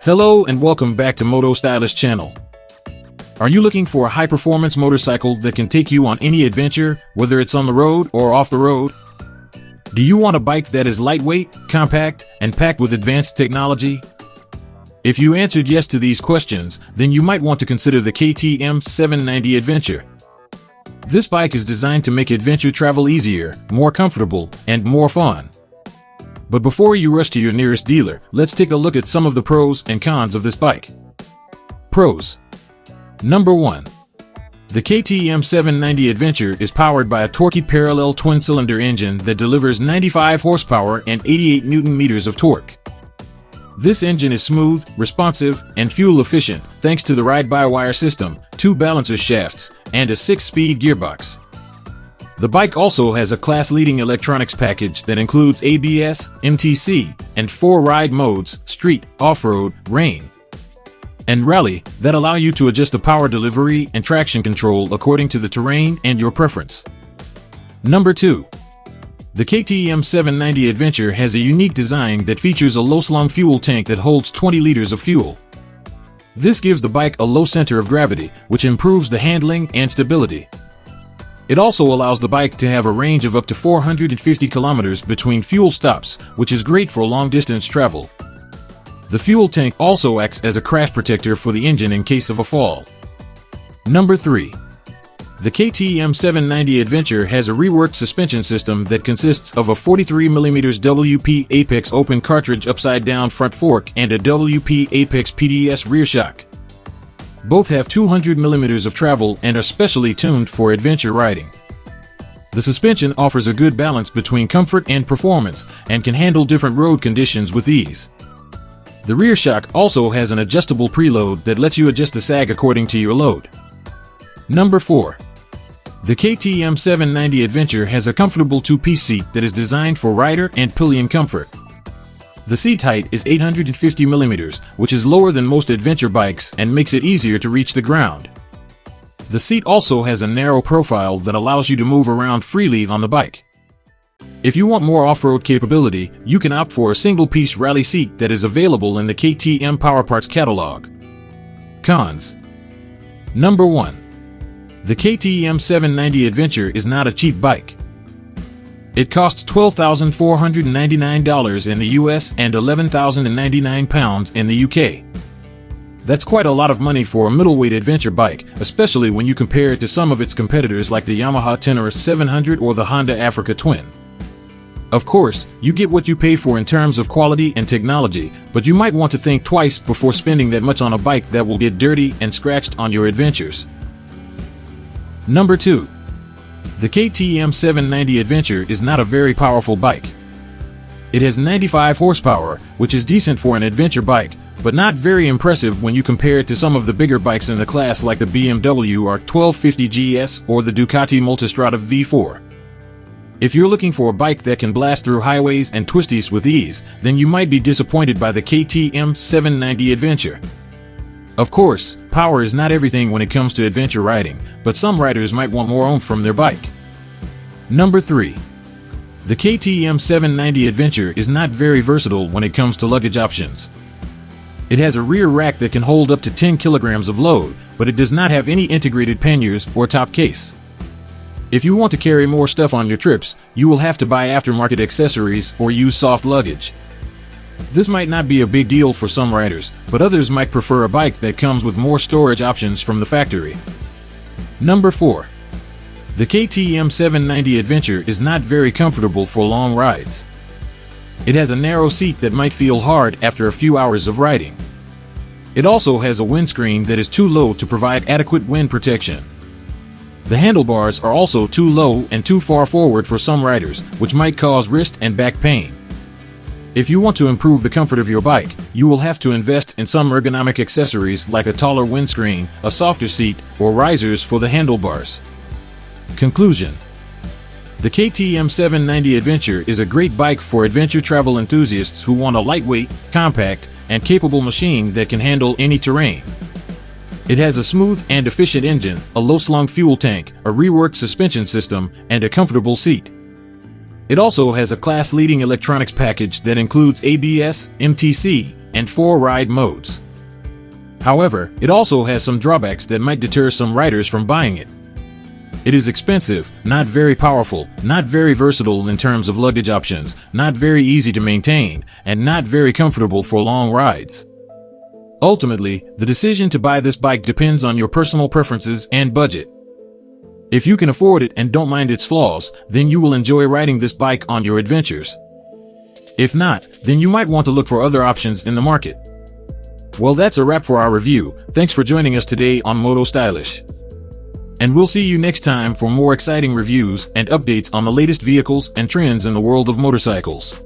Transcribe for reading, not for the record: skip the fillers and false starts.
Hello and welcome back to Moto Stylish channel. Are you looking for a high-performance motorcycle that can take you on any adventure, whether it's on the road or off the road? Do you want a bike that is lightweight, compact, and packed with advanced technology? If you answered yes to these questions, then you might want to consider the KTM 790 Adventure. This bike is designed to make adventure travel easier, more comfortable, and more fun. But before you rush to your nearest dealer, let's take a look at some of the pros and cons of this bike. Pros. Number 1. The KTM 790 Adventure is powered by a torquey parallel twin-cylinder engine that delivers 95 horsepower and 88 Nm of torque. This engine is smooth, responsive, and fuel-efficient thanks to the ride-by-wire system, 2 balancer shafts, and a 6-speed gearbox. The bike also has a class-leading electronics package that includes ABS, MTC, and 4 ride modes: street, off-road, rain, and rally, that allow you to adjust the power delivery and traction control according to the terrain and your preference. Number 2. The KTM 790 Adventure has a unique design that features a low-slung fuel tank that holds 20 liters of fuel. This gives the bike a low center of gravity, which improves the handling and stability. It also allows the bike to have a range of up to 450 kilometers between fuel stops, which is great for long-distance travel. The fuel tank also acts as a crash protector for the engine in case of a fall. Number 3. The KTM 790 Adventure has a reworked suspension system that consists of a 43mm WP Apex open cartridge upside-down front fork and a WP Apex PDS rear shock. Both have 200mm of travel and are specially tuned for adventure riding. The suspension offers a good balance between comfort and performance and can handle different road conditions with ease. The rear shock also has an adjustable preload that lets you adjust the sag according to your load. Number 4. The KTM 790 Adventure has a comfortable 2-piece seat that is designed for rider and pillion comfort. The seat height is 850mm, which is lower than most adventure bikes and makes it easier to reach the ground. The seat also has a narrow profile that allows you to move around freely on the bike. If you want more off-road capability, you can opt for a single-piece rally seat that is available in the KTM Power Parts catalog. Cons. Number 1. The KTM 790 Adventure is not a cheap bike. It costs $12,499 in the US and £11,099 in the UK. That's quite a lot of money for a middleweight adventure bike, especially when you compare it to some of its competitors like the Yamaha Tenere 700 or the Honda Africa Twin. Of course, you get what you pay for in terms of quality and technology, but you might want to think twice before spending that much on a bike that will get dirty and scratched on your adventures. Number 2. The KTM 790 Adventure is not a very powerful bike. It has 95 horsepower, which is decent for an adventure bike, but not very impressive when you compare it to some of the bigger bikes in the class like the BMW R1250 GS or the Ducati Multistrada V4. If you're looking for a bike that can blast through highways and twisties with ease, then you might be disappointed by the KTM 790 Adventure. Of course, power is not everything when it comes to adventure riding, but some riders might want more oomph from their bike. Number 3. The KTM 790 Adventure is not very versatile when it comes to luggage options. It has a rear rack that can hold up to 10 kilograms of load, but it does not have any integrated panniers or top case. If you want to carry more stuff on your trips, you will have to buy aftermarket accessories or use soft luggage. This might not be a big deal for some riders, but others might prefer a bike that comes with more storage options from the factory. Number 4. The KTM 790 Adventure is not very comfortable for long rides. It has a narrow seat that might feel hard after a few hours of riding. It also has a windscreen that is too low to provide adequate wind protection. The handlebars are also too low and too far forward for some riders, which might cause wrist and back pain. If you want to improve the comfort of your bike, you will have to invest in some ergonomic accessories like a taller windscreen, a softer seat, or risers for the handlebars. Conclusion. The KTM 790 Adventure is a great bike for adventure travel enthusiasts who want a lightweight, compact, and capable machine that can handle any terrain. It has a smooth and efficient engine, a low-slung fuel tank, a reworked suspension system, and a comfortable seat. It also has a class-leading electronics package that includes ABS, MTC, and 4 ride modes. However, it also has some drawbacks that might deter some riders from buying it. It is expensive, not very powerful, not very versatile in terms of luggage options, not very easy to maintain, and not very comfortable for long rides. Ultimately, the decision to buy this bike depends on your personal preferences and budget. If you can afford it and don't mind its flaws, then you will enjoy riding this bike on your adventures. If not, then you might want to look for other options in the market. Well, that's a wrap for our review. Thanks for joining us today on Moto Stylish. And we'll see you next time for more exciting reviews and updates on the latest vehicles and trends in the world of motorcycles.